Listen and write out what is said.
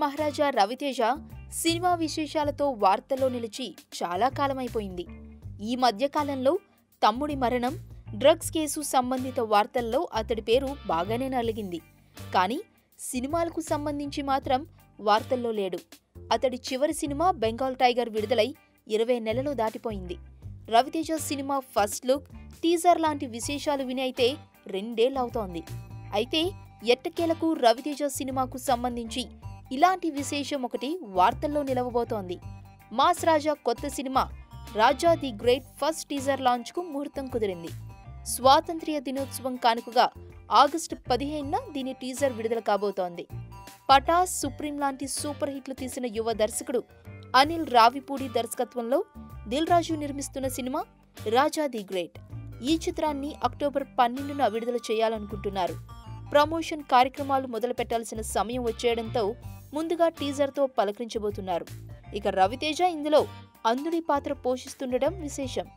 మహారాజా Raviteja cinema విశేషాలతో వార్తల్లో నిలిచి చాలా కాలమైపోయింది. ఈ మధ్యకాలంలో తమ్ముడి మరణం, డ్రగ్స్ కేసు సంబంధిత వార్తల్లో అతడి పేరు బాగానే నలిగింది. కానీ సినిమాలకు సంబంధించి మాత్రం వార్తల్లో లేడు. అతడి చివరి సినిమా బెంగాల్ టైగర్ విడుదలై 20 నెలలు దాటిపోయింది. Ravi Teja cinema first look, teaser లాంటి విశేషాలు విని అయితే 2 ఏళ్లవుతోంది. అయితే ఎట్టకేలకు రవితేజ సినిమాకు సంబంధించి ఇలాంటి విశేషం ఒకటి వార్తల్లో నిలవబోతోంది. మాస్ రాజా కొత్త సినిమా Raja the great first teaser లాంచ్కు ముహూర్తం కుదిరింది. స్వాతంత్ర్య దినోత్సవం కానుకగా ఆగస్టు 15న దీని టీజర్ విడుదల కాబోతోంది. పటాస్, సుప్రీం లాంటి సూపర్ హిట్లు తీసిన యువ దర్శకుడు అనిల్ రావిపూడి దర్శకత్వంలో దిల్ రాజు నిర్మిస్తున్న సినిమా రాజా ది గ్రేట్. ఈ చిత్రాన్ని అక్టోబర్ 12న విడుదల చేయాలనుకుంటున్నారు. ప్రమోషన్ కార్యక్రమాలు మొదలు పెట్టాల్సిన సమయం వచ్చేయడంతో ముందుగా టీజర్తో పలకరించబోతున్నారు. ఇక రవితేజ ఇందులో అంధుడి పాత్ర పోషిస్తుండడం విశేషం.